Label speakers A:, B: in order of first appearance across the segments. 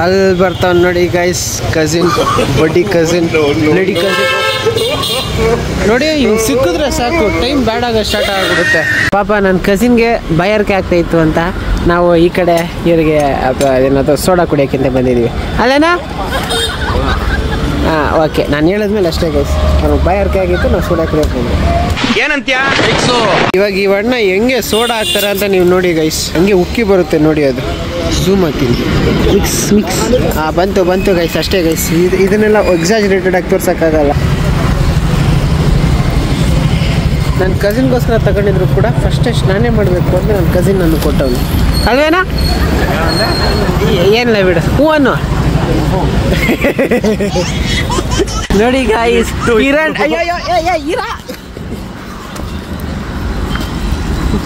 A: ಅಲ್ಲಿ ಬರ್ತಾವ್ ನೋಡಿ ಗೈಸ್, ಕಸಿನ್, ಬಡ್ಡಿ ಕಸಿನ್, ಲೇಡಿ ಕಸಿನ್ ನೋಡಿ. ಇವ್ ಸಿಕ್ಕಿದ್ರೆ ಸಾಕು, ಟೈಮ್ ಬ್ಯಾಡ್ ಆಗ ಸ್ಟಾರ್ಟ್ ಆಗಿಬಿಡುತ್ತೆ. ಪಾಪ ನನ್ನ ಕಸಿನ್ಗೆ ಬಾಯಾರಿಕೆ ಆಗ್ತಾ ಇತ್ತು ಅಂತ ನಾವು ಈ ಕಡೆ ಇವರಿಗೆ ಏನಾದ್ರು ಸೋಡಾ ಕುಡಿಯೋಕ್ಕಿಂತ ಬಂದಿದ್ದೀವಿ ಅಲ್ಲೇನಾ? ಹಾಂ, ಓಕೆ. ನಾನು ಹೇಳಿದ್ಮೇಲೆ ಅಷ್ಟೇ ಗೈಸ್, ನಮಗೆ ಬಾಯಾರಿಕೆ ಆಗಿತ್ತು, ನಾವು ಸೋಡಾ ಕುಡಿಯೋಕೆ ಬಂದ್ವಿ.
B: ಏನಂತ್ಯ?
A: ಇವಾಗ ಈ ಅಣ್ಣ ಹೆಂಗೆ ಸೋಡಾ ಹಾಕ್ತಾರೆ ಅಂತ ನೀವು ನೋಡಿ ಗೈಸ್, ಹಂಗೆ ಉಕ್ಕಿ ಬರುತ್ತೆ ನೋಡಿ. ಅದು ಝೂಮ್ ಹಾಕಿನಿ, ಮಿಕ್ಸ್ ಮಿಕ್ಸ್. ಬಂತು ಗೈಸ್, ಅಷ್ಟೇ ಗೈಸ್. ಇದನ್ನೆಲ್ಲ ಎಕ್ಸಾಜರೇಟೆಡ್ ಆಗಿ ತೋರ್ಸೋಕ್ಕಾಗಲ್ಲ. ನನ್ನ ಕಸಿನ್ಗೋಸ್ಕರ ತಗೊಂಡಿದ್ರು ಕೂಡ ಫಸ್ಟ್ ನಾನೇ ಮಾಡಬೇಕು ಅಂತ ನನ್ನ ಕಸಿನ್ ನನ್ನ ಕೊಟ್ಟವನು ಅಲ್ವೇನಾ? ಏನಿಲ್ಲ ಬಿಡು, ಹೂ ಅನ್ನು ನೋಡಿ ಗೈಸ್. ಕಿರಣ್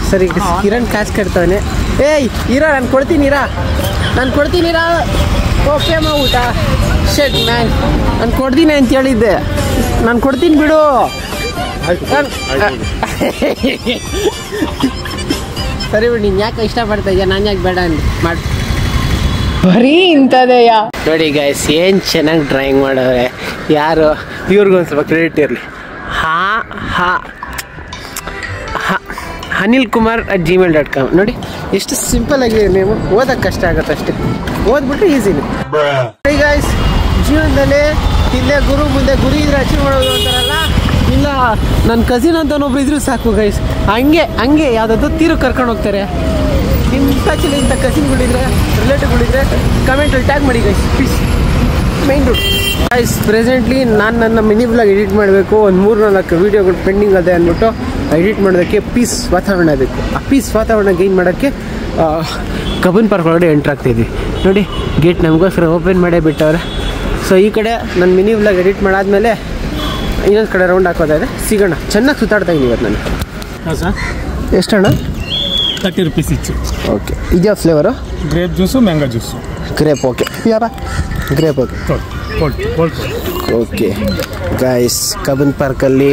A: ಸರಿ, ಕಿರಣ್ ಕಾಸು ಕಟ್ತಾವನೆ. ಏಯ್ ಇರಾ, ನಾನು ಕೊಡ್ತೀನಿರಾ, ಓಕೆ ಅಮ್ಮ, ಊಟ ಶೆಟ್ ಮ್ಯಾನ್, ನಾನು ಕೊಡ್ತೀನಿ ಅಂತ ಹೇಳಿದ್ದೆ, ನಾನು ಕೊಡ್ತೀನಿ ಬಿಡು. ಸರಿ ಬಿಡು, ನೀನು ಯಾಕೆ ಇಷ್ಟಪಡ್ತಾ ಇದೆಯಾ, ನಾನು ಯಾಕೆ ಬೇಡ ಅಂತ ಮಾಡಿ ಬರೀ ಇಂಥದೆಯ. ನೋಡಿ ಗೈಸ್, ಏನು ಚೆನ್ನಾಗಿ ಡ್ರಾಯಿಂಗ್ ಮಾಡೋರೆ. ಯಾರು ಇವ್ರಿಗೊಂದು ಸ್ವಲ್ಪ ಕ್ರೆಡಿಟ್ ಇರಲಿ. anilkumar@gmail.com ನೋಡಿ, ಎಷ್ಟು ಸಿಂಪಲ್ ಆಗಿದೆ ನೇಮು. ಓದಕ್ಕೆ ಕಷ್ಟ ಆಗುತ್ತೆ ಅಷ್ಟೇ, ಓದ್ಬಿಟ್ರೆ ಈಸಿನೇ. ಗೈಸ್, ಜೀವನದಲ್ಲಿ ಇಲ್ಲೇ ಗುರು ಮುಂದೆ ಗುರಿ ಇದ್ರೆ ಅಚೀವ್ ಮಾಡೋದು ಅಂತಾರಲ್ಲ, ಇಲ್ಲ ನನ್ನ ಕಸಿನ್ ಅಂತ ಒಬ್ರು ಇದ್ರು ಸಾಕು ಗೈಸ್. ಹಂಗೆ ಯಾವುದಾದ್ರು ತೀರು ಕರ್ಕೊಂಡು ಹೋಗ್ತಾರೆ. ನಿಮ್ಮ ಟಚಲ್ಲಿ ಇಂಥ ಕಸಿನ್ಗಳಿದ್ರೆ, ರಿಲೇಟಿವ್ಗಳಿದ್ರೆ ಕಮೆಂಟಲ್ಲಿ ಟ್ಯಾಗ್ ಮಾಡಿ guys, please. Main road guys, presently ನಾನು ನನ್ನ ಮಿನಿ ಬ್ಲಾಗ್ ಎಡಿಟ್ ಮಾಡಬೇಕು. ಒಂದು 3-4 ವೀಡಿಯೋಗಳು ಪೆಂಡಿಂಗ್ ಅದೇ ಅಂದ್ಬಿಟ್ಟು ಎಡಿಟ್ ಮಾಡೋದಕ್ಕೆ ಪೀಸ್ ವಾತಾವರಣ ಬೇಕು. ಆ ಪೀಸ್ ವಾತಾವರಣ ಗೈನ್ ಮಾಡೋಕ್ಕೆ ಕಬ್ಬನ್ ಪಾರ್ಕ್ ಒಳಗಡೆ ಎಂಟ್ರ್ ಆಗ್ತಾಯಿದ್ವಿ. ನೋಡಿ, ಗೇಟ್ ನಮಗೋಸ್ಕರ ಓಪನ್ ಮಾಡೇ ಬಿಟ್ಟವ್ರೆ. ಸೊ ಈ ಕಡೆ ನನ್ನ ಮಿನಿ ಬ್ಲಾಗ್ ಎಡಿಟ್ ಮಾಡಾದ್ಮೇಲೆ ಇನ್ನೊಂದು ಕಡೆ ರೌಂಡ್ ಹಾಕೋದಾದ್ರೆ ಸಿಗೋಣ. ಚೆನ್ನಾಗಿ ಸುತ್ತಾಡ್ತಾ ಇದ್ದೀನಿ ಇವತ್ತು ನಾನು.
C: ಹಾಂ ಸರ್,
A: ಎಷ್ಟಣ್ಣ?
C: 30 ರೂಪೀಸ್ ಇಚ್ಚು.
A: ಓಕೆ, ಇದ್ಯಾವ flavour?
C: Grape juice, mango juice.
A: Grape, okay. ಯಾರ grape? Okay okay guys, Cubbon ಪಾರ್ಕಲ್ಲಿ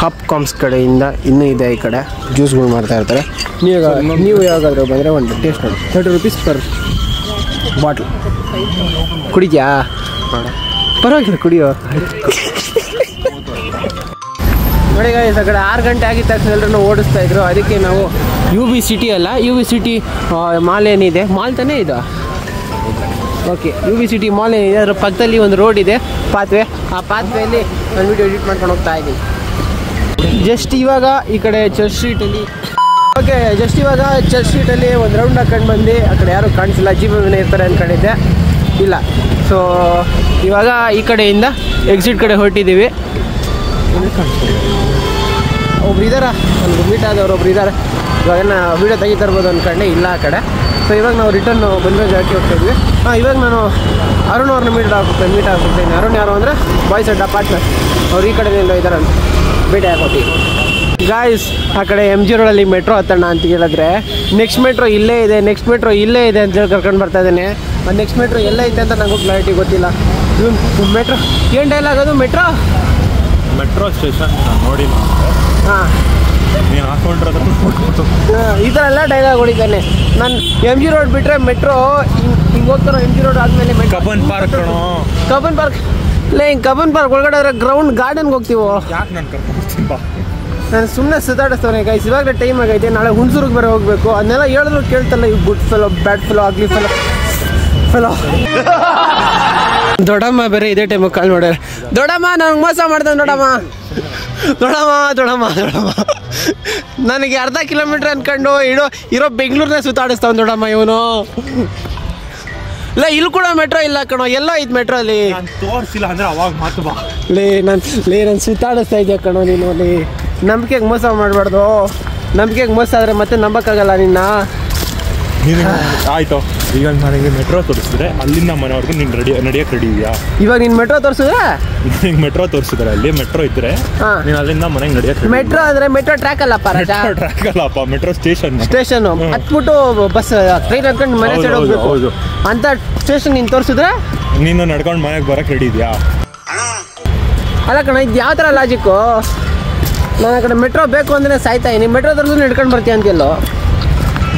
A: ಹಾಪ್ ಕಾಮ್ಸ್ ಕಡೆಯಿಂದ ಇನ್ನೂ ಇದೆ, ಈ ಕಡೆ ಜ್ಯೂಸ್ಗಳು ಮಾಡ್ತಾ ಇರ್ತಾರೆ. ನೀವು ಯಾವಾಗಾದ್ರೂ ಬಂದರೆ ಒಂದು ಟೇಸ್ಟ್ ಮಾಡಿ. 30 ರೂಪೀಸ್ ಪರ್ ಬಾಟ್ಲ್. ಕುಡಿದ್ಯಾ? ಪರವಾಗಿಲ್ಲ, ಕುಡಿಯೋ. ನೋಡಿ ಗೈಸ್, ಆ ಕಡೆ 6 ಗಂಟೆ ಆಗಿದ ತಕ್ಷಣ ಎಲ್ಲರೂ ಓಡಿಸ್ತಾ ಇದ್ರು. ಅದಕ್ಕೆ ನಾವು UB ಸಿಟಿ ಅಲ್ಲ, UB ಸಿಟಿ ಮಾಲ್ ಏನಿದೆ, ಮಾಲ್ ತಾನೇ ಇದು. ಓಕೆ, UB ಸಿಟಿ ಮಾಲ್ ಏನಿದೆ ಅದರ ಪಕ್ಕದಲ್ಲಿ ಒಂದು ರೋಡ್ ಇದೆ, ಪಾತ್ವೆ. ಆ ಪಾತ್ವೆಯಲ್ಲಿ ನಾನು ವಿಡಿಯೋ ಎಡಿಟ್ ಮಾಡ್ಕೊಂಡು ಹೋಗ್ತಾ ಇದ್ದೀನಿ. ಜಸ್ಟ್ ಇವಾಗ ಈ ಕಡೆ ಚರ್ಚ್ ಸ್ಟ್ರೀಟಲ್ಲಿ ಒಂದು ರೌಂಡ್ ಹಾಕೊಂಡು ಬಂದು, ಆ ಕಡೆ ಯಾರೂ ಕಾಣಿಸಿಲ್ಲ, ಜೀವನ ಇರ್ತಾರೆ ಅಂದ್ಕೊಂಡಿದ್ದೆ, ಇಲ್ಲ. ಸೊ ಇವಾಗ ಈ ಕಡೆಯಿಂದ ಎಕ್ಸಿಟ್ ಕಡೆ ಹೊರಟಿದ್ದೀವಿ. ಒಬ್ರು ಇದ್ದಾರ, ನನಗೆ ಮೀಟ್ ಆದವ್ರು ಒಬ್ರು ಇದ್ದಾರೆ. ಇವಾಗ ವೀಡಿಯೋ ತೆಗಿತಾ ಇರ್ಬೋದು ಅಂದ್ಕೊಂಡೆ, ಇಲ್ಲ ಆ ಕಡೆ. ಸೊ ಇವಾಗ ನಾವು ರಿಟರ್ನ್ ಬಂದಾಗ ಜಾಸ್ತಿ ಹೋಗ್ತಾಯಿದ್ವಿ. ಇವಾಗ ನಾನು ಅರುಣ್ ಅವ್ರನ್ನ ಮೀಟ್ ಆಗ್ಬಿಡ್ತೀನಿ. ಅರುಣ್ ಯಾರು ಅಂದರೆ ಬಾಯ್ಸ್ ಅಡ್ಡ ಪಾರ್ಟ್ನರ್, ಅವ್ರು ಈ ಕಡೆಯಿಂದ ಇದ್ದಾರೆ ಅಂತ ಭೇಟಿ ಆಗ್ಬಿಟ್ಟು. ಗಾಯ್ಸ್, ಆ ಕಡೆ MG ರೋಡಲ್ಲಿ ಮೆಟ್ರೋ ಹತ್ತೋಣ ಅಂತ ಹೇಳಿದ್ರೆ, ನೆಕ್ಸ್ಟ್ ಮೆಟ್ರೋ ಇಲ್ಲೇ ಇದೆ ಅಂತ ಹೇಳಿ ಕರ್ಕೊಂಡು ಬರ್ತಾ ಇದ್ದೇನೆ. ಅದು ನೆಕ್ಸ್ಟ್ ಮೆಟ್ರೋ ಎಲ್ಲ ಐತೆ ಅಂತ ನನಗೂ ಕ್ಲಾರಿಟಿ ಗೊತ್ತಿಲ್ಲ. ಮೆಟ್ರೋ ಏನು ಡೈಲಾಗ್ ಅದು? ಮೆಟ್ರೋ
C: ಸ್ಟೇಷನ್ ನೋಡಿ.
A: ಹಾಂ,
C: ನೀನು ಹಾಕೊಂಡ್ರೆ
A: ಈ ಥರ ಎಲ್ಲ ಡೈಲಾಗ್ ಹೊಡಿತಾನೆ. ನಾನು MG ರೋಡ್ ಬಿಟ್ಟರೆ ಮೆಟ್ರೋ ಹಿಂಗೆ ಹೋಗ್ತಾರೋ, MG ರೋಡ್ ಆದಮೇಲೆ
C: ಕಬ್ಬನ್ ಪಾರ್ಕ್
A: ಇಲ್ಲ, ಹಿಂಗೆ ಕಬ್ಬನ್ ಪಾರ್ಕ್ ಒಳಗಡೆ ಗ್ರೌಂಡ್ ಗಾರ್ಡನ್ಗೆ ಹೋಗ್ತೀವೋ.
C: ಯಾಕೆ ನಾನು ಕರ್ಕೊಂಡು ಬಾ,
A: ನಾನು ಸುಮ್ಮನೆ ಸುತ್ತಾಡಿಸ್ತವನೆ ಗೈಸ್. ಇವಾಗಲೇ ಟೈಮ್ ಆಗೈತೆ, ನಾಳೆ ಹುಣಸೂರಿಗೆ ಬೇರೆ ಹೋಗಬೇಕು. ಅದನ್ನೆಲ್ಲ ಹೇಳಿದ್ರು ಕೇಳ್ತಲ್ಲ, ಇವು ಗುಡ್ ಫೆಲೋ, ಬ್ಯಾಡ್ ಫೆಲೋ, ಆಗ್ಲಿ ಫೆಲೋ. ದೊಡ್ಡಮ್ಮ ಬೇರೆ ಇದೇ ಟೈಮಿಗೆ ಕಾಲ್ ಮಾಡ್ಯಾರ. ದೊಡ್ಡಮ್ಮ, ನನಗೆ ಮೋಸ ಮಾಡ್ತಾನೆ ದೊಡ್ಡಮ್ಮ. ನನಗೆ ಅರ್ಧ ಕಿಲೋಮೀಟ್ರ್ ಅಂದ್ಕೊಂಡು ಇರೋ ಬೆಂಗಳೂರನ್ನೇ ಸುತ್ತಾಡಿಸ್ತಾವ ದೊಡ್ಡಮ್ಮ ಇವನು. ಇಲ್ಲ, ಇಲ್ಲಿ ಕೂಡ ಮೆಟ್ರೋ ಇಲ್ಲ ಕಣೋ, ಎಲ್ಲ ಐತೆ ಮೆಟ್ರೋ ಅಲ್ಲಿ.
C: ತೋರಿಸಿಲ್ಲ ಅಂದರೆ ಅವಾಗ ಮಾತು ಬಾ.
A: ನಾನು ಸುತ್ತಾಡಿಸ್ತಾ ಇದ್ದೆ ಕಣೋ ನೀನು. ಅಲ್ಲಿ ನಂಬಿಕೆಗೆ ಮೋಸ ಮಾಡಬಾರ್ದು. ನಂಬಿಕೆಗೆ ಮೋಸ ಆದರೆ ಮತ್ತೆ ನಂಬಕ್ಕಾಗಲ್ಲ ನಿನ್ನ.
C: ಆಯಿತು, ಈಗ ನನಗೆ ಮೆಟ್ರೋ ತೋರಿಸಿದ್ರೆ ಅಲ್ಲಿಂದ ಮನೆವರೆಗೂ ನೀನು ನಡಿಯೋಕೆ ರೆಡಿ ಇದೆಯಾ?
A: ಇವಾಗ ನೀನು ಮೆಟ್ರೋ ತೋರಿಸಿದ್ರೆ
C: ನಿಂಗೆ ಮೆಟ್ರೋ ತೋರಿಸಿದ್ರೆ, ಅಲ್ಲಿ ಮೆಟ್ರೋ ಇದ್ದರೆ ನೀನು ಅಲ್ಲಿಂದ ಮನೆಗೆ ನಡಿಯೋಕೆ.
A: ಮೆಟ್ರೋ ಅಂದರೆ ಮೆಟ್ರೋ ಟ್ರ್ಯಾಕ್ ಅಲ್ಲಪ್ಪ,
C: ಮೆಟ್ರೋ ಸ್ಟೇಷನ್
A: ಹತ್ಬಿಟ್ಟು ಬಸ್ ಟ್ರೈನ್ ಹತ್ಕೊಂಡು ಮನೆ ಸೈಡ್ ಹೋಗ್ಬೇಕು ಅಂತ ಸ್ಟೇಷನ್ ನೀನು ತೋರಿಸಿದ್ರೆ
C: ನೀನು ನಡ್ಕೊಂಡು ಮನೆಗೆ ಬರೋಕ್ಕೆ ರೆಡಿ ಇದೆಯಾ?
A: ಅಲ್ಲ ಕಣ, ಇದು ಯಾವ ಥರ ಲಾಜಿಕ್ಕು? ನಾನು ಆ ಕಡೆ ಮೆಟ್ರೋ ಬೇಕು ಅಂದರೆ ಸಾಯ್ತಾ ಇದ್ದೀನಿ, ಮೆಟ್ರೋ ತೋರಿಸಿದ್ರೆ ನಡ್ಕೊಂಡು ಬರ್ತೀಯ ಅಂತೆಲ್ಲೋ.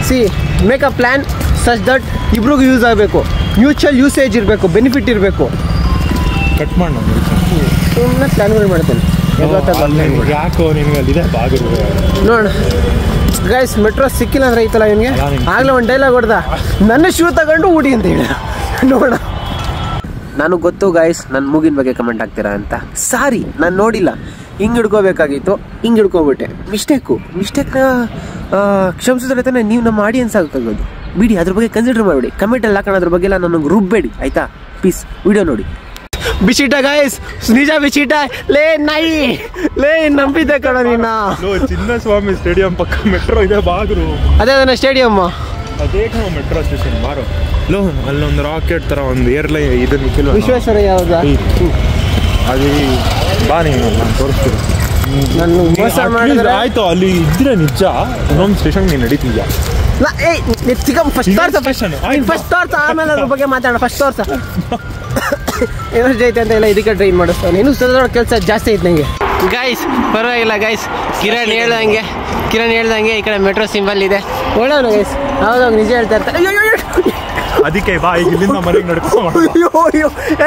A: See make a plan such that ಇಬ್ರಿಗೂ ಯೂಸ್ ಆಗಬೇಕು. ಮ್ಯೂಚುವಲ್ ಯೂಸೇಜ್ ಇರಬೇಕು, ಬೆನಿಫಿಟ್ ಇರಬೇಕು.
C: ಕಟ್ ಮಾಡಿ
A: ಸುಮ್ಮನೆ ಪ್ಲಾನ್ಗಳು ಮಾಡ್ತೇನೆ.
C: ಯಾಕೋ ನಿನ್ಗೆ ಅಲ್ಲಿದೆ ಬಾಗಿಲು
A: ನೋಡ ಗೈಸ್, ಮೆಟ್ರೋ ಸಿಕ್ಕಿಲ್ಲ ಅಂದ್ರೆ ಐತಲ್ಲ ಇವನಿಗೆ. ಆಗ್ಲೇ ಒಂದು ಡೈಲಾಗ್ ಹೊಡೆದ, ನನ್ನ ಶೂ ತಗೊಂಡು ಊಡಿ ಅಂತ ಹೇಳ. ನೋಡ, ನಾನು ಗೊತ್ತು ಗೈಸ್ ನನ್ನ ಮೂಗಿನ ಬಗ್ಗೆ ಕಮೆಂಟ್ ಆಗ್ತೀರಾ ಅಂತ. ಸಾರಿ, ನಾನು ನೋಡಿಲ್ಲ, ಹಿಂಗೆ ಹಿಡ್ಕೋಬೇಕಾಗಿತ್ತು, ಹಿಂಗೆ ಹಿಡ್ಕೊಬಿಟ್ಟೆ. ಮಿಸ್ಟೇಕ್ನ ಕ್ಷಮಿಸಿದ್ರೆ ತಾನೆ ನೀವು ನಮ್ಮ ಆಡಿಯನ್ಸ್ ಆಗೋದು. ಬಿಡಿ, ಅದ್ರ ಬಗ್ಗೆ ಕನ್ಸಿಡರ್ ಮಾಡಬೇಡಿ, ಕಮೆಂಟಲ್ಲಿ ಹಾಕೋಣ, ಅದ್ರ ಬಗ್ಗೆ ಎಲ್ಲ ನನಗೆ ರುಬ್ಬೇಡಿ ಆಯ್ತಾ. ಪ್ಲೀಸ್ ವಿಡಿಯೋ ನೋಡಿ. ಬಿಸಿಟ ಗೈಸ್, ನಿಜ ಬಿಸಿಟ. ಲೇ ನಾಯಿ, ಲೇ ನಂಬಿದ್ದೆ ಕಣ ನೀನ.
C: ಚಿನ್ನಸ್ವಾಮಿ ಸ್ಟೇಡಿಯಂ ಪಕ್ಕ ಮೆಟ್ರೋ ಇದೆ ಬಾಗ್ರು.
A: ಅದೇ ಸ್ಟೇಡಿಯಮ್,
C: ಅದೇ ಮೆಟ್ರೋ ಸ್ಟೇಷನ್ ಬಾರೋ. ಲೋ, ಅಲ್ಲೊಂದು ರಾಕೆಟ್ ತರ ಒಂದು ಏರ್ಲೈನ್ ಇದನ್ನ
A: ವಿಶ್ವೇಶ್ವರಯ್ಯ ಯಾವ್ದಾ
C: ಅದು ಬಾ, ನೀವು ನಾನು ತೋರಿಸ್ತೀನಿ.
A: ನಾನು ಮೋಸ ಮಾಡಿದ್ರೆ
C: ಆಯ್ತು, ಅಲ್ಲಿ ಇದ್ರೆ ನಿಜ ಇನ್ನೊಂದು ಸ್ಟೇಷನ್ ನೀನು ನಡೀತಿದ್ಯಾ?
A: ಫಸ್ಟ್ ತೋರ್ಸ, ಆಮೇಲೆ ಅದ್ರ ಬಗ್ಗೆ ಮಾತಾಡೋಣ. ಫಸ್ಟ್ ತೋರ್ಸ ಎನರ್ಜಿ ಐತೆ ಅಂತ ಎಲ್ಲ ಇದಕ್ಕೆ ಟ್ರೈನ್ ಮಾಡಿಸ್ತಾನೆ. ಇನ್ನೂ ಸದಾ ಕೆಲಸ ಜಾಸ್ತಿ ಐತೆ ನನಗೆ. ಗೈಸ್ ಪರವಾಗಿಲ್ಲ ಗೈಸ್, ಕಿರಣ್ ಹೇಳ್ದಂಗೆ ಈ ಕಡೆ ಮೆಟ್ರೋ ಸಿಂಬಲ್ ಇದೆ. ಒಳ್ಳೆಯವನು ಗೈಸ್, ಹೌದಾಗ ನಿಜ ಹೇಳ್ತಾ ಇರ್ತಾರೆ.
C: ಅದಕ್ಕೆ ಬಾ, ಈಗ ಇಲ್ಲಿಂದ ಮನೆಗೆ ನಡ್ಕೊಂಡು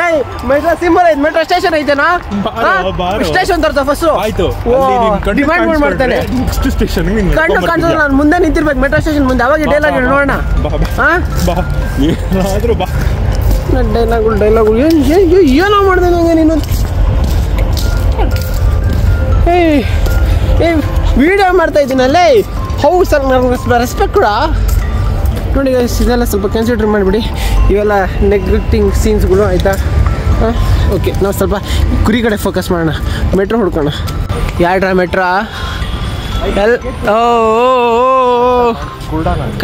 A: ಏಯ್, ಮೆಟ್ರೋ ಸಿಂಬಲ್ ಐತೆ, ಮೆಟ್ರೋ ಸ್ಟೇಷನ್ ಐತೆನಾ? ಸ್ಟೇಷನ್ ತರ್ತ ಫಸ್ಟ್.
C: ಆಯ್ತು,
A: ಡಿಮ್ಯಾಂಡ್ ಮಾಡ್ತಾನೆ.
C: ನೆಕ್ಸ್ಟ್ ಸ್ಟೇಷನ್
A: ಕಣ್ಣು ಕಾಣಿಸೋದು, ನಾನು ಮುಂದೆ ನಿಂತಿರ್ಬೇಕು ಮೆಟ್ರೋ ಸ್ಟೇಷನ್ ಮುಂದೆ. ಅವಾಗ ಡೈಲಾಗ್ ನೋಡೋಣ.
C: ಏನಾದ್ರೂ ಬಾ,
A: ಡೈಲಾಗು ಏನೋ ಮಾಡಿದೆ ನಂಗೆ ನೀನು. ವಿಡಿಯೋ ಮಾಡ್ತಾ ಇದ್ದೀನಲ್ಲೇ, ಹೌದು ಸರ್, ನನಗೆ ರೆಸ್ಪೆಕ್ಟ್ ಕೂಡ ನೋಡಿ ಗೈಸ್. ಇದೆಲ್ಲ ಸ್ವಲ್ಪ ಕನ್ಸಿಡರ್ ಮಾಡಿಬಿಡಿ, ಇವೆಲ್ಲ ನೆಗೆಟಿವ್ ಸೀನ್ಸ್ಗಳು ಆಯಿತಾ. ಓಕೆ, ನಾವು ಸ್ವಲ್ಪ ಕುರಿ ಕಡೆ ಫೋಕಸ್ ಮಾಡೋಣ. ಮೆಟ್ರೋ ಹುಡ್ಕೋಣ. ಯಾಡ್ರಾ ಮೆಟ್ರೋ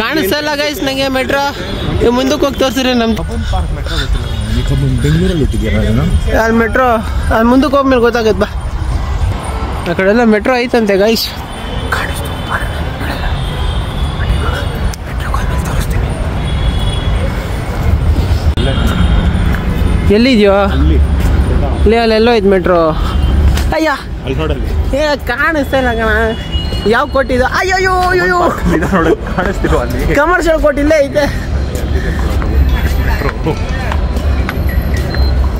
A: ಕಾಣಿಸ್ತಲ್ಲ ಗೈಸ್ ನನಗೆ ಮೆಟ್ರೋ. ಮುಂದಕ್ಕೆ ಹೋಗಿ ತೋರಿಸ್ರಿ ನಮ್ದು ಅಲ್ಲಿ ಮೆಟ್ರೋ. ಅಲ್ಲಿ ಮುಂದಕ್ಕೆ ಹೋಗ್ಮೇಲೆ ಗೊತ್ತಾಗತ್ತೆ ಬಾ. ಆ ಕಡೆ ಎಲ್ಲ ಮೆಟ್ರೋ ಐತಂತೆ ಗೈಸ್. ಎಲ್ಲಿದ್ಯೋ? ಅಲ್ಲೆಲ್ಲೋ ಐತೆ ಮೆಟ್ರೋ. ಅಯ್ಯ, ಏ ಕಾಣಿಸ್ತಾ ಇಲ್ಲ ಕಣ. ಯಾವ ಕೊಟ್ಟಿದ್ದು? ಅಯ್ಯೋ ಕಮರ್ಷಿಯಲ್ ಕೊಟ್ಟಿಲ್ಲೇ ಐತೆ.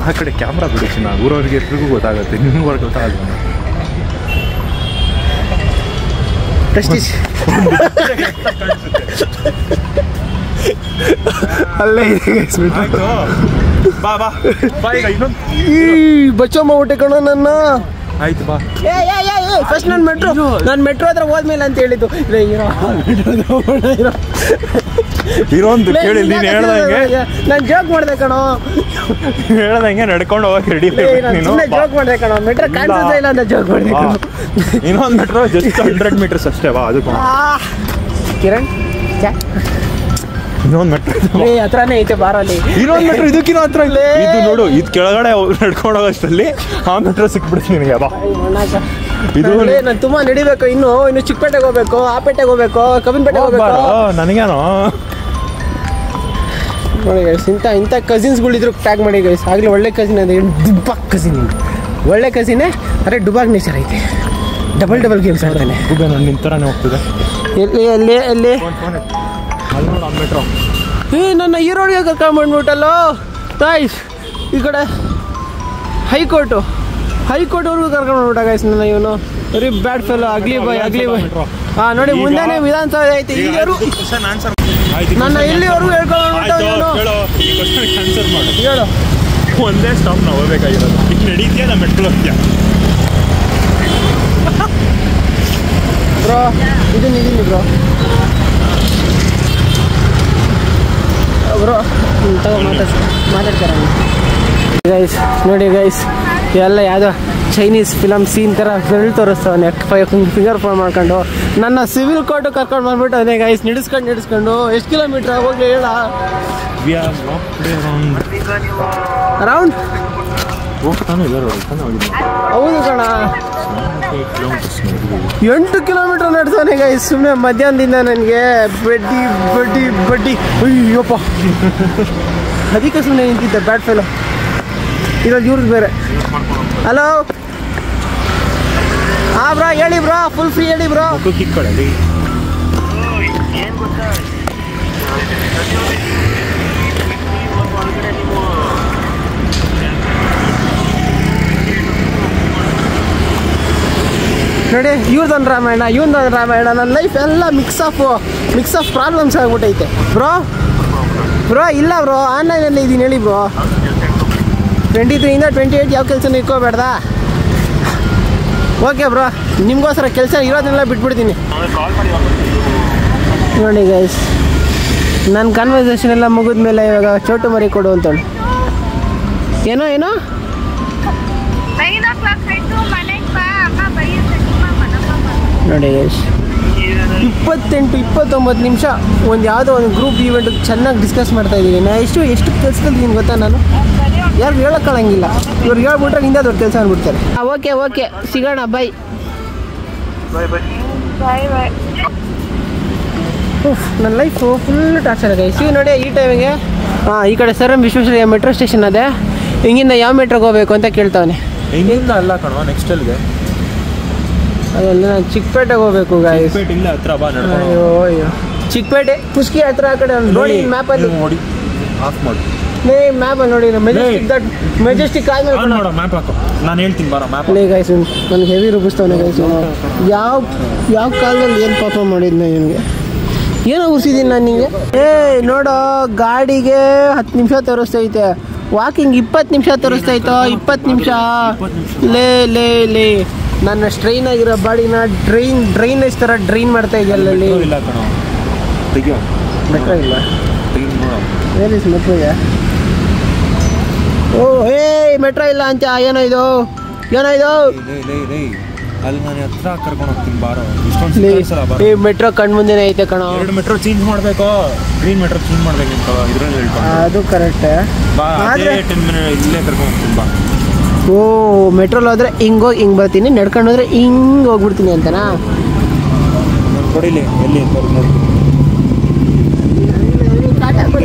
C: ಆ ಕಡೆ ಕ್ಯಾಮ್ರಾ ಬಿಡಿಸಿ, ನಾ ಊರವ್ರಿಗೆ ಎಲ್ರಿಗೂ ಗೊತ್ತಾಗುತ್ತೆ, ನಿಮ್ಗೆ ಗೊತ್ತಾಗಲ್ಲ.
A: ಅಲ್ಲೇ ಬಚ್ಚಮ್ಮ ಊಟ ಕಣೋ ನನ್ನ.
C: ಆಯ್ತು ಬಾ.
A: ಫಸ್ಟ್ ನಾನು ಮೆಟ್ರೋ ಹತ್ರ ಹೋದ್ಮೇಲೆ ಅಂತ ಹೇಳಿದ್ದು.
C: ಇರೋಂದು ಕೇಳಿ, ನೀನು ಹೇಳ್ದಂಗೆ
A: ನಾನು ಜೋಕ್ ಮಾಡಿದೆ ಕಣೋ.
C: ಹೇಳ್ದಂಗೆ ನಡ್ಕೊಂಡು ಹೋಗಕ್ಕೆ ರೆಡಿ.
A: ಜೋಕ್ ಮಾಡಿದೆ ಕಣೋ, ಮೆಟ್ರೋ ಕಾಣಿಸೋದೇ ಇಲ್ಲ ಅಂತ ಜೋಕ್ ಮಾಡಿದೆ ಕಣೋ.
C: ಇನ್ನೊಂದು ಮೆಟ್ರೋ ಜಸ್ಟ್ 100 ಮೀಟರ್ಸ್ ಅಷ್ಟೇ ಬಾ. ಅದು
A: ಕಿರಣ್
C: ಇನ್ನೊಂದು ಮೆಟ್ರೋ
A: ಹತ್ರನೇ ಐತೆ ಬಾರಲ್ಲಿ.
C: ಇನ್ನೊಂದು ಮೆಟ್ರೋ ಇದಕ್ಕಿನ್ನೂ ಹತ್ರ ಇಲ್ಲ. ಇದು ನೋಡು, ಇದು ಕೆಳಗಡೆ ನಡ್ಕೊಂಡು ಹೋಗೋಷ್ಟರಲ್ಲಿ ಆ ಮೆಟ್ರೋ ಸಿಕ್ಬಿಡುತ್ತೆ ನಿನಗೆ ಬಾ. ಇದು
A: ನಾನು ತುಂಬಾ ನಡಿಬೇಕು, ಇನ್ನು ಚಿಕ್ಕಪೇಟೆಗೆ ಹೋಗ್ಬೇಕು, ಆಪೇಟೆಗೆ ಹೋಗ್ಬೇಕು, ಕಬ್ಬಿನಪೇಟೆಗೆ ಹೋಗ್ಬೇಕು.
C: ನನಗೇನೋ
A: ನೋಡಿ ಗೈಸ್, ಇಂಥ ಕಸಿನ್ಸ್ಗಳಿದ್ರು ಟ್ಯಾಗ್ ಮಾಡಿ ಗೈಸ್. ಆಗಲೇ ಒಳ್ಳೆ ಕಸಿನ್ ಅದೇ, ದುಬ್ಬಾಕ್ ಕಸಿನ್. ಒಳ್ಳೆ ಕಸಿನೇ, ಅರೆ ಡುಬಾಕ್ ನೇಚರ್ ಐತೆ. ಡಬಲ್ ಗೇಮ್ಸ್ ಆಡ್ತಾನೆ.
C: ನಿನ್ನ ಥರನೇ ಹೋಗ್ತದೆ.
A: ಎಲ್ಲಿ
C: ಮೆಟ್ರೋ.
A: ನನ್ನ ಈರೋಡಿಗೆ ಕರ್ಕೊಂಡ್ಬಂದ್ಬಿಟ್ಟಲ್ಲೋ ಗೈಸ್. ಈ ಕಡೆ ಹೈಕೋರ್ಟ್ವರೆಗೂ ಕರ್ಕೊಂಡ್ಬಿಟ್ಟ ಗೈಸ್ ನನ್ನ ಇವನು. ವೆರಿ ಬ್ಯಾಡ್ ಫೆಲೋ, ಅಗ್ಲಿ ಬಾಯ್. ಹಾಂ ನೋಡಿ, ಮುಂದೆನೇ ವಿಧಾನಸೌಧ ಐತೆ. ನನ್ನ ಇಲ್ಲಿವರೆಗೂ ಹೇಳ್ಕೊಂಡ್ಬಿಟ್ಟ ಇವನು. ಹೇಳು,
C: ಒಂದೇ ಸ್ಟಾಪ್ ನಾವು ಹೋಗ್ಬೇಕಾಗಿರೋದು. ಈಗ ನಡೀತೀಯ ನಮ್ಮ ಮೆಟ್ರೋ ಹೋಗ್ತೀಯ
A: ಬ್ರೋ? ಇದೀನಿ ಬ್ರೋ. ಮಾತಾಡ್ತಾರೆ ಗೈಸ್. ನೋಡಿ ಗೈಸ್, ಎಲ್ಲ ಯಾವುದೋ ಚೈನೀಸ್ ಫಿಲಮ್ ಸೀನ್ ಥರ ಬೆರಳು ತೋರಿಸ್ತವನೆ, ಫಿಂಗರ್ ಫೋನ್ ಮಾಡ್ಕೊಂಡು. ನನ್ನ ಸಿವಿಲ್ ಕೋರ್ಟು ಕರ್ಕೊಂಡು ಬಂದ್ಬಿಟ್ಟು ಅದೇ ಗೈಸ್, ನಡೆಸ್ಕೊಂಡು ಎಷ್ಟು ಕಿಲೋಮೀಟ್ರ್ ಹೋಗ್ಲಿ ಹೇಳ? ಅರೌಂಡ್ ಹೌದು ಕಣ, 8 ಕಿಲೋಮೀಟರ್ ನಡೆಸೋನೆ ಗೈಸ್. ಸುಮ್ಮನೆ ಮಧ್ಯಾಹ್ನದಿಂದ ನನಗೆ ಬಡ್ಡಿ ಅಯ್ಯಪ್ಪ, ಅದಕ್ಕೆ ಸುಮ್ಮನೆ ನಿಂತಿದ್ದೆ. ಬ್ಯಾಡ್ ಫೆಲೋ ಇರೋದು ಇವ್ರದ್ದು ಬೇರೆ. ಹಲೋ, ಹಾಂ ಬ್ರೋ, ಹೇಳಿ ಬ್ರೋ, ಫುಲ್ ಫ್ರೀ ಹೇಳಿ ಬ್ರೋ. ನೋಡಿ ಇವ್ರದೊಂದು ರಾಮಾಯಣ ಇವನೊಂದು ರಾಮಾಯಣ. ನನ್ನ ಲೈಫ್ ಎಲ್ಲ ಮಿಕ್ಸ್ ಆಫ್ ಪ್ರಾಬ್ಲಮ್ಸ್ ಆಗ್ಬಿಟ್ಟೈತೆ ಬ್ರೋ. ಇಲ್ಲ ಬ್ರೋ, ಆನ್ಲೈನಲ್ಲಿ ಇದ್ದೀನಿ ಹೇಳಿ ಬ್ರೋ. 23 ಇಂದ 28 ಯಾವ ಕೆಲಸನೂ ಇಟ್ಕೋಬೇಡ್ದಾ? ಓಕೆ ಬ್ರೋ, ನಿಮಗೋಸ್ಕರ ಕೆಲಸ ಇರೋದನ್ನೆಲ್ಲ ಬಿಟ್ಬಿಡ್ತೀನಿ. ನೋಡಿ ಗೈಸ್, ನನ್ನ ಕನ್ವರ್ಸೇಷನ್ ಎಲ್ಲ ಮುಗಿದ್ಮೇಲೆ ಇವಾಗ ಚೋಟು ಮರಿ ಕೊಡು ಅಂತೇಳಿ. ಏನೋ
B: 9 o'clock ಆಯ್ತು, ಮನೆಗೆ ಬಾ, ಅಮ್ಮ ಬೈಯುತ್ತೆ,
A: ನೋಡಿ ಗೈಸ್ 28-29 ನಿಮಿಷ ಒಂದು ಯಾವುದೋ ಒಂದು ಗ್ರೂಪ್ ಈವೆಂಟ್ ಚೆನ್ನಾಗಿ ಡಿಸ್ಕಸ್ ಮಾಡ್ತಾ ಇದ್ದೀವಿ. ನಾ ಎಷ್ಟು ಕೆಲಸದಲ್ಲಿ ಗೊತ್ತಾ, ನಾನು ಯಾರು ಹೇಳೋಕ್ಕಾಗಂಗಿಲ್ಲ. ಇವ್ರಿಗೆ ಹೇಳ್ಬಿಟ್ರೆ ಹಿಂದೆ ದೊಡ್ಡ ಕೆಲಸ ಅಂದ್ಬಿಡ್ತಾರೆ. ಓಕೆ ಸಿಗೋಣ, ಬೈ. ನನ್ನ ಲೈಫು ಫುಲ್ ಟಾರ್ಚರ್ ಇದೆ. ಸಿ ನೋಡಿ ಈ ಟೈಮಿಗೆ ಈ ಕಡೆ sir M Visvesvaraya metro station ಅದೇ. ಹಿಂಗಿಂದ ಯಾವ ಮೆಟ್ರೋಗೆ ಹೋಗ್ಬೇಕು ಅಂತ ಕೇಳ್ತಾವನೆ.
C: ಹಿಂಗಿಂದ ಅಲ್ಲ ಕಣೋ, ನೆಕ್ಸ್ಟ್ ಅಲ್ಲಿಗೆ
A: ಅದೆಲ್ಲ ನಾನು ಚಿಕ್ಕಪೇಟೆಗೆ ಹೋಗ್ಬೇಕು ಗಾಯ್ಸ್.
C: ಇಲ್ಲ ಹತ್ರ ಬಾ.
A: ಅಯ್ಯೋ ಚಿಕ್ಕಪೇಟೆ ಕುಸ್ಕಿ ಹತ್ರ ಆ ಕಡೆ ನೋಡಿ ಮ್ಯಾಪಲ್ಲಿ
C: ನೋಡಿ, ಆಫ್ ಮಾಡಿ
A: ಮ್ಯಾಪಲ್ಲಿ ನೋಡಿ. ಮೆಜೆಸ್ಟಿಕ್ ಆದ್ಮೇಲೆ
C: ನೋಡೋ ಮ್ಯಾಪ್ ಹಾಕೋ, ನಾನು ಹೇಳ್ತೀನಿ ಬಾರೋ ಮ್ಯಾಪ್.
A: ಗೈಸ್ ನನಗೆ ಹೆವಿ ರೂಪಿಸ್ತವನೆ ಗೈಸ್. ಯಾವ ಕಾಲದಲ್ಲಿ ಏನು ಪಾಪ ಮಾಡಿದ್ನ ಇವನಿಗೆ, ಏನೋ ಉರ್ಸಿದ್ದೀನಿ ನಾನು ನಿಂಗೆ. ನೋಡೋ ಗಾಡಿಗೆ 10 ನಿಮಿಷ ತೋರಿಸ್ತೈತೆ, ವಾಕಿಂಗ್ 20 ನಿಮಿಷ ತೋರಿಸ್ತೈತೋ. 20 ನಿಮಿಷ ಲೇ ನನ್ನ ಸ್ಟ್ರೈನ್ ಆಗಿರೋ ಬಾಡಿನ ಡ್ರೈನೇಜ್ ಥರ ಡ್ರೈನ್ ಮಾಡ್ತಾ ಇದೆಯಲ್ಲ. ಮೆಟ್ರೋ ಇಲ್ಲ, ಮೆಟ್ರೋ ಇದೆ. ಮೆಟ್ರೋ ಇಲ್ಲ ಅಂತ ಏನೋ ಇದು
C: ಅಲ್ಲಿ ನಾನು ಹತ್ರ ಕರ್ಕೊಂಡು ಹೋಗ್ತೀನಿ ಬಾರೋ.
A: ಮೆಟ್ರೋ ಕಣ್ ಮುಂದೆನೇ ಐತೆ ಕಣೋ.
C: 2 ಮೆಟ್ರೋ ಚೇಂಜ್ ಮಾಡಬೇಕು, ಗ್ರೀನ್ ಮೆಟ್ರೋ ಚೇಂಜ್ ಮಾಡ್ಬೇಕು ಅಂತ ಇದ್ರಲ್ಲಿ ಹೇಳ್ಕೊಂಡು.
A: ಅದು ಕರೆಕ್ಟ್.
C: ಆದರೆ 10 ಮಿನಿಟ್ ಇಲ್ಲೇ ಕರ್ಕೊಂಡು ಹೋಗ್ತೀನಿ ಬಾ.
A: ಮೆಟ್ರೋಲ್ ಹೋದ್ರೆ ಹಿಂಗೆ ಬರ್ತೀನಿ, ನಡ್ಕೊಂಡು ಹೋದ್ರೆ ಹಿಂಗೆ ಹೋಗ್ಬಿಡ್ತೀನಿ ಅಂತನಾ?
C: ಕೊಡಿಲಿ ಎಲ್ಲಿ ಅಂತ ನೋಡಿ.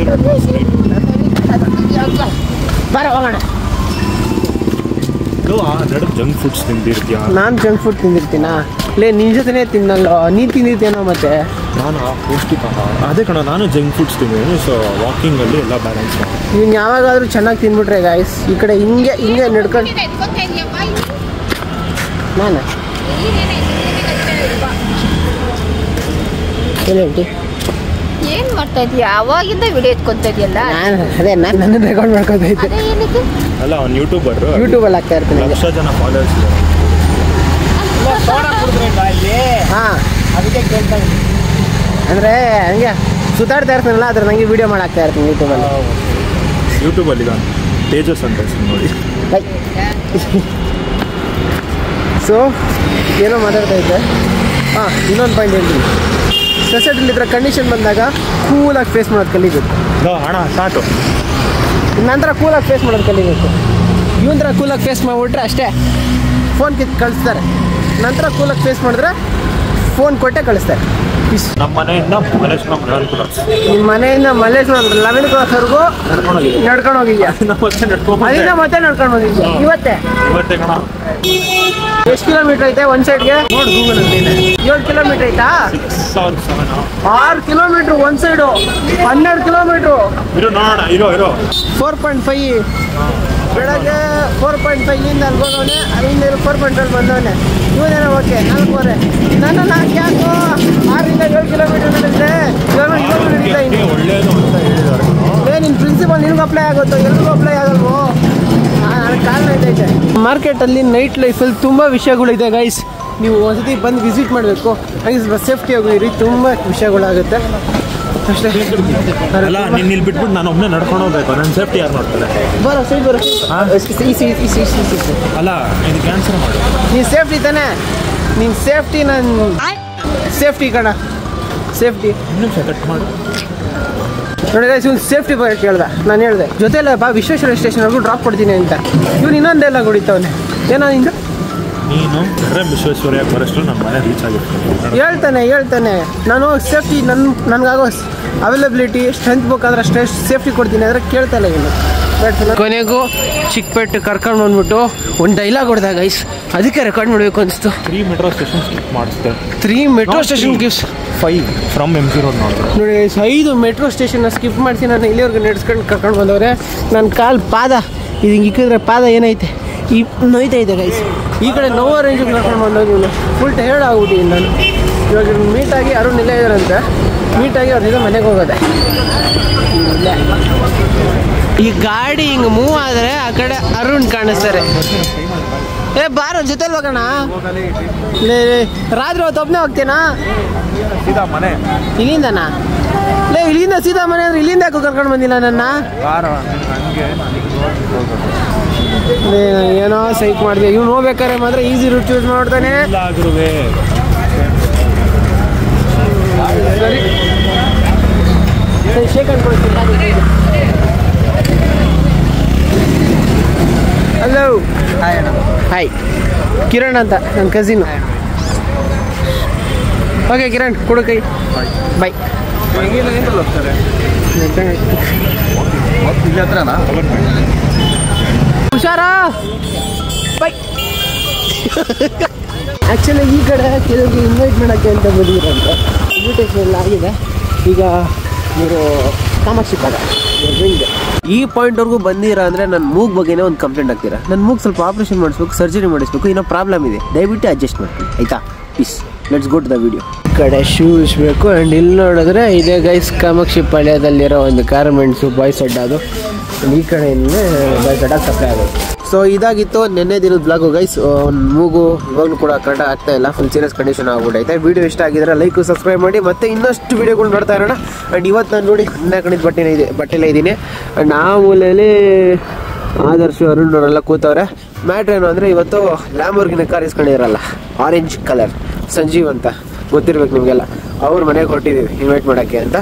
A: ಬರ ಹೋಗೋಣ.
C: ಜಂಕ್ ಫುಡ್ಸ್ ತಿಂದಿರ್ತೀಯ?
A: ನಾನು ಜಂಕ್ ಫುಡ್ ತಿಂದಿರ್ತೀನ? ನಿನ್ನ ಜೊತೆನೇ ತಿನ್ನಲ್ಲ, ನೀನು ತಿಂದಿರ್ತೀನೋ ಮತ್ತೆ?
C: ನಾನು ಪೌಷ್ಟಿಕ ಅದೇ ಕಣ, ನಾನು ಜಂಕ್ ಫುಡ್ಸ್ ತಿಂದಿದ್ದೀನಿ. ಸೊ ವಾಕಿಂಗಲ್ಲಿ ಎಲ್ಲ ಬ್ಯಾಲೆನ್ಸ್ ಮಾಡಿ.
A: ನೀನು ಯಾವಾಗಾದ್ರೂ ಚೆನ್ನಾಗಿ ತಿನ್ಬಿಟ್ರೆ ಗಾಯ್ಸ್, ಈ ಕಡೆ ಹಿಂಗೆ ನಡ್ಕೊಂಡು ನಾನು
B: ಏನ್ ಮಾಡ್ತಾ ಇದೀಯ? ಅವಾಗಿಂದ ವಿಡಿಯೋ ಎತ್ಕೊಂತ ಇದೆಯಲ್ಲ.
A: ನಾನು ನನ್ನ ರೆಕಾರ್ಡ್ ಮಾಡ್ಕೊತಾ ಇದ್ದೆ.
C: ಅಲ್ಲ ಅವ್ನು ಯೂಟ್ಯೂಬಲ್ಲಿ
A: ಆಗ್ತಾ ಇರ್ತೀನಿ.
C: ಲಕ್ಷ ಜನ ಫಾಲೋವರ್ಸ್.
A: ಹಾಂ, ಅದಕ್ಕೆ ಕೇಳ್ತಾ ಇದ್ದೀನಿ. ಅಂದರೆ ಹಂಗೆ ಸುತ್ತಾಡ್ತಾ ಇರ್ತೀನಲ್ಲ, ಅದ್ರ ನನಗೆ ವೀಡಿಯೋ ಮಾಡಾಕ್ತಾ ಇರ್ತೀನಿ ಯೂಟ್ಯೂಬಲ್ಲಿ
C: ನಾನು ತೇಜಸ್ ಅಂತ ನೋಡಿ.
A: ಸೊ ಏನೋ ಮಾತಾಡ್ತಾ ಇದ್ದೆ. ಇನ್ನೊಂದು ಪಾಯಿಂಟ್ ಹೇಳ್ತೀನಿ. ಸೊಸೈಟಿಲಿದ್ರೆ ಕಂಡೀಷನ್ ಬಂದಾಗ ಕೂಲಾಗಿ ಫೇಸ್ ಮಾಡೋದು ಕಲಿಬೇಕು.
C: ಹಣ ಸಾಕು.
A: ನಂತರ ಕೂಲಾಗಿ ಫೇಸ್ ಮಾಡೋದು ಕಲಿಬೇಕು. ಇವನ್ ಥರ ಕೂಲಾಗಿ ಫೇಸ್ ಮಾಡಿಬಿಟ್ರೆ ಅಷ್ಟೇ, ಫೋನ್ ಕಳಿಸ್ತಾರೆ. ನಂತರ ಕೂಲಾಗಿ ಫೇಸ್ ಮಾಡಿದ್ರೆ ಫೋನ್ ಕೊಟ್ಟೆ ಕಳಿಸ್ತಾರೆ.
C: ನಮ್ಮ ಮನೆಯಿಂದ
A: ನಿಮ್ಮ ಮನೆಯಿಂದ ಮಲ್ಲೇಶ್ವರಂ 11 ಕ್ರಾಸ್ವರೆಗೂ ನಡ್ಕೊಂಡು ಹೋಗಿದ್ಯಾ? ಅಲ್ಲಿಂದ ಮತ್ತೆ ನಡ್ಕೊಂಡು ಹೋಗಿದ್ಯಾ? ಇವತ್ತೇ
C: ಕಣ.
A: ಎಷ್ಟು ಕಿಲೋಮೀಟರ್ ಐತೆ ಒಂದು ಸೈಡ್ಗೆ?
C: ನೋಡಿ ಗೂಗಲಲ್ಲಿ
A: 7 ಕಿಲೋಮೀಟರ್ ಐತಾ? 6 ಕಿಲೋಮೀಟ್ರ್ ಒಂದು ಸೈಡು, 12 ಕಿಲೋಮೀಟ್ರು.
C: ಇರೋ
A: 4.5 ಬೆಳಗ್ಗೆ 4.5 ಅಲ್ಲಿ ಹೋಗೋನೆ, ಅಲ್ಲಿಂದ 4.5 ಬಂದವನೆ. ಇವನೇನೋ ಓಕೆ 4 ನನ್ನ 4 ಯಾಕು 6 ಇಂದ 7 ಕಿಲೋಮೀಟರ್ ನಡೆದ್ರೆ ನಿನ್ನ ಪ್ರಿನ್ಸಿಪಲ್ ನಿನ್ಗೆ ಅಪ್ಲೈ ಆಗುತ್ತೋ? ಎಲ್ರಿಗೂ ಅಪ್ಲೈ ಆಗಲ್ವೋ? ನನಗೆ ಕಾರಣ ಇದೈತೆ. ಮಾರ್ಕೆಟಲ್ಲಿ ನೈಟ್ ಲೈಫಲ್ಲಿ ತುಂಬ ವಿಷಯಗಳಿದೆ ಗೈಸ್. ನೀವು ಒಂದ್ಸತಿ ಬಂದು ವಿಸಿಟ್ ಮಾಡಬೇಕು. ಹಾಗೆ ಸ್ವಲ್ಪ ಸೇಫ್ಟಿಯಾಗಿ ಇರಿ, ತುಂಬ ವಿಷಯಗಳಾಗುತ್ತೆ ಅಷ್ಟೇ.
C: ಅಲ್ಲ ನೀನು ಇಲ್ಲಿ ಬಿಟ್ಬಿಟ್ಟು ನಾನು ಒಮ್ಮೆ ನಡ್ಕೊಂಡು ಹೋಗ್ಬೇಕು, ನನ್ನ ಸೇಫ್ಟಿ ಯಾರು ಮಾಡ್ತಾರೆ?
A: ಬರೋ ಸೈ ಬರೋ.
C: ಅಲ್ಲ ಇದು ಕ್ಯಾನ್ಸಲ್ ಮಾಡು.
A: ನೀನು ಸೇಫ್ಟಿ ತಾನೇ? ನೀನು ಸೇಫ್ಟಿ, ನಾನು ಸೇಫ್ಟಿ ಕಣ, ಸೇಫ್ಟಿ.
C: ಇನ್ನೂ ಕಟ್ ಮಾಡು.
A: ನೋಡಿ ಗೈಸ್, ಇವ್ನು ಸೇಫ್ಟಿ ಬಗ್ಗೆ ಕೇಳ್ದ. ನಾನು ಹೇಳಿದೆ ಜೊತೆಲ್ಲ ಬಾ ವಿಶ್ವೇಶ್ವರ ಸ್ಟೇಷನ್ವರೆಗೂ ಡ್ರಾಪ್ ಕೊಡ್ತೀನಿ ಅಂತ. ಇವ್ನು ಇನ್ನೊಂದೆಲ್ಲ ಹೊಡಿತವನೆ. ಏನೋ ನಿಂದು?
C: ನೀನು ವಿಶ್ವೇಶ್ವರಯ್ಯ ಬರೋಷ್ಟು ನಮ್ಮ ಮನೆ ರೀಚ್ ಆಗಿರ್ತೀನಿ
A: ಹೇಳ್ತಾನೆ ನಾನು ಸೇಫ್ಟಿ ನನಗಾಗೋ ಅವೈಲಬಿಲಿಟಿ ಸ್ಟ್ರೆಂತ್ ಬೇಕಾದ್ರೆ ಅಷ್ಟೇ ಸೇಫ್ಟಿ ಕೊಡ್ತೀನಿ ಅಂದರೆ ಕೇಳ್ತಾಯಿಲ್ಲ ಇವನು. ಕೊನೆಗೂ ಚಿಕ್ಕಪೇಟೆ ಕರ್ಕೊಂಡು ಬಂದ್ಬಿಟ್ಟು ಒಂದು ಡೈಲಾಗ್ ಹೊಡೆದ ಗೈಸ್, ಅದಕ್ಕೆ ರೆಕಾರ್ಡ್ ಮಾಡಬೇಕು ಅನಿಸ್ತು.
C: 3 ಮೆಟ್ರೋ ಸ್ಟೇಷನ್ ಸ್ಕಿಪ್ ಮಾಡಿಸ್ದೆ.
A: 3 metro station gives
C: 5 from MG road
A: ನೋಡಿ ಗೈಸ್, 5 ಮೆಟ್ರೋ ಸ್ಟೇಷನ್ನ ಸ್ಕಿಪ್ ಮಾಡಿಸಿ ನಾನು ಇಲ್ಲಿವರೆಗೂ ನಡೆಸ್ಕೊಂಡು ಕರ್ಕೊಂಡು ಬಂದವ್ರೆ. ನನ್ನ ಕಾಲು ಪಾದ ಇದು ಹಿಂಗೆ ಇಕ್ಕಿದ್ರೆ ಪಾದ ಏನೈತೆ ನೋಯ್ತಾ ಇದೆ ಗೈಸ್. ಈ ಕಡೆ ನೋವೋ ರೇಂಜ್ ಕರ್ಕೊಂಡು ಬಂದೋಗಿ ಫುಲ್ ಟೈರ್ಡ್ ಆಗ್ಬಿಟ್ಟಿದ್ದೀನಿ ನಾನು. ಇವಾಗ ಮೀಟಾಗಿ ಅರುಣ್ ಇಲ್ಲೇ ಇದ್ದಾರಂತೆ. ಮೀಟಾಗಿ ಅವ್ರ ಜೊತೆ ಮನೆಗೆ ಹೋಗೋದೆ. ಈ ಗಾಡಿ ಹಿಂಗೆ ಮೂವ್ ಆದರೆ ಆ ಕಡೆ ಅರುಣ್ ಕಾಣಿಸ್ತಾರೆ. ಬಾರ ಜೊತೆ ಹೋಗೋಣ. ರಾತ್ರಿ ಹೊತ್ತು ಒಬ್ಬನೇ ಹೋಗ್ತೀನಾ ಇಲ್ಲಿಂದನಾ? ಇಲ್ಲಿಂದ ಸೀದಾ ಮನೆ ಅಂದ್ರೆ ಇಲ್ಲಿಂದ ಯಾಕೋ ಕರ್ಕೊಂಡು ಬಂದಿಲ್ಲ ನನ್ನ? ಏನೋ ಸೈಕ್ ಮಾಡಿದೆ. ಇವ್ನು ಹೋಗ್ಬೇಕಾರೆ ಮಾತ್ರ ಈಸಿ ರೂಟ್ ಚೂಸ್ ಮಾಡ್ತಾನೆ. ಸರಿ ಶೇಕ್ ಅನ್ಕೊಳ್ತೀನಿ. ಹಲೋ ಹಾಯ್, ಕಿರಣ್ ಅಂತ ನನ್ನ ಕಸಿನ್. ಓಕೆ ಕಿರಣ್ ಕೊಡು ಕೈ. ಬಾಯ್. ಹುಷಾರಾ ಬಾಯ್. ಆ್ಯಕ್ಚುಲಿ ಈ ಕಡೆ ಕೆಲವರಿಗೆ ಇನ್ವೈಟ್ ಮಾಡೋಕ್ಕೆ ಅಂತ ಬಂದಿರಂತ. ಇನ್ವಿಟೇಷನ್ ಎಲ್ಲ ಆಗಿದೆ. ಈಗ ನೀವು ಕಾಮಾಕ್ಷಿ ಪದ ಈ ಪಾಯಿಂಟ್ವರೆಗೂ ಬಂದಿರಾ ಅಂದರೆ ನನ್ನ ಮೂಗ್ ಬಗ್ಗೆನೇ ಒಂದು ಕಂಪ್ಲೇಂಟ್ ಆಗ್ತೀರಾ. ನನ್ನ ಮೂಗ್ ಸ್ವಲ್ಪ ಆಪ್ರೇಷನ್ ಮಾಡಿಸ್ಬೇಕು, ಸರ್ಜರಿ ಮಾಡಿಸ್ಬೇಕು, ಏನೋ ಪ್ರಾಬ್ಲಮ್ ಇದೆ. ದಯವಿಟ್ಟು ಅಡ್ಜಸ್ಟ್ ಮಾಡ್ತೀನಿ ಆಯಿತಾ? Peace. Let's go to the video. ಈ ಕಡೆ ಶೂಸ್ ಬೇಕು. ಆ್ಯಂಡ್ ಇಲ್ಲಿ ನೋಡಿದ್ರೆ ಇದೇ ಗೈಸ್ ಕಾಮಾಕ್ಷಿ ಪಾಳ್ಯದಲ್ಲಿರೋ ಒಂದು ಗಾರ್ಮೆಂಟ್ಸು ಬಾಯ್ಸ್ ಅಡ್ಡ. ಅದು ಈ ಕಡೆಯಿಂದಲೇ ಬಾಯ್ಸ್ ಅಡ್ಡ ಸಪ್ಲೈ ಆಗೋದು. ಸೊ ಇದಾಗಿತ್ತು ನಿನ್ನೆ ದಿನದ ಬ್ಲಾಗು ಗೈಸ್. ಒಂದು ಮೂಗು ಇವಾಗಲೂ ಕೂಡ ಕರೆಕ್ಟ್ ಆಗ್ತಾ ಇಲ್ಲ, ಫುಲ್ ಸೀರಿಯಸ್ ಕಂಡೀಷನ್ ಆಗ್ಬಿಟ್ಟೈತೆ. ವಿಡಿಯೋ ಇಷ್ಟ ಆಗಿದ್ರೆ ಲೈಕ್ ಸಬ್ಸ್ಕ್ರೈಬ್ ಮಾಡಿ, ಮತ್ತೆ ಇನ್ನಷ್ಟು ವೀಡಿಯೋಗಳು ನೋಡ್ತಾ ಇರೋಣ. ಆ್ಯಂಡ್ ಇವತ್ತು ನಾನು ನೋಡಿ ಕಣಿದ ಬಟ್ಟೆಲೇ ಇದ್ದೀನಿ. ಆ್ಯಂಡ್ ಆ ಮೂಲೆಯಲ್ಲಿ ಆದರ್ಶ್ ಅರುಣ್ ಅವರೆಲ್ಲ ಕೂತವ್ರೆ. ಮ್ಯಾಟ್ರ್ ಏನು ಅಂದರೆ ಇವತ್ತು ಲ್ಯಾಂಬೋರ್ಗಿನಿ ಕಾರ್ ಇಸ್ಕೊಂಡಿರಲ್ಲ, ಆರೆಂಜ್ ಕಲರ್, ಸಂಜೀವ್ ಅಂತ ಗೊತ್ತಿರ್ಬೇಕು ನಿಮಗೆಲ್ಲ. ಅವ್ರ ಮನೆಗೆ ಕೊಟ್ಟಿದ್ದೀವಿ ಇನ್ವೈಟ್ ಮಾಡೋಕ್ಕೆ ಅಂತ.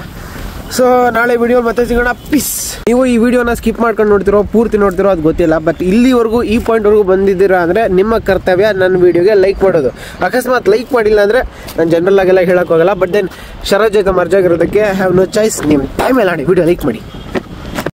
A: ಸೊ ನಾಳೆ ವಿಡಿಯೋ ಮತ್ತೆ ಸಿಗೋಣ. ಪೀಸ್. ನೀವು ಈ ವಿಡಿಯೋನ ಸ್ಕಿಪ್ ಮಾಡ್ಕೊಂಡು ನೋಡ್ತಿರೋ ಪೂರ್ತಿ ನೋಡ್ತಿರೋ ಅದು ಗೊತ್ತಿಲ್ಲ, ಬಟ್ ಇಲ್ಲಿವರೆಗೂ ಈ ಪಾಯಿಂಟ್ವರೆಗೂ ಬಂದಿದ್ದೀರಾ ಅಂದರೆ ನಿಮ್ಮ ಕರ್ತವ್ಯ ನನ್ನ ವಿಡಿಯೋಗೆ ಲೈಕ್ ಮಾಡೋದು. ಅಕಸ್ಮಾತ್ ಲೈಕ್ ಮಾಡಿಲ್ಲ ಅಂದರೆ ನಾನು ಜನರಲ್ ಆಗೆಲ್ಲ ಹೇಳೋಕ್ಕೋಗಲ್ಲ. ಬಟ್ ದೆನ್ ಶರತ್ ಜೊತೆ ಮರ್ಜಾಗಿರೋದಕ್ಕೆ ಹ್ಯಾವ್ ನೋ ಚಾಯ್ಸ್. ನಿಮ್ಮ ಟೈಮ್ ಎಲ್ಲ ಆಡಿ ವಿಡಿಯೋ ಲೈಕ್ ಮಾಡಿ.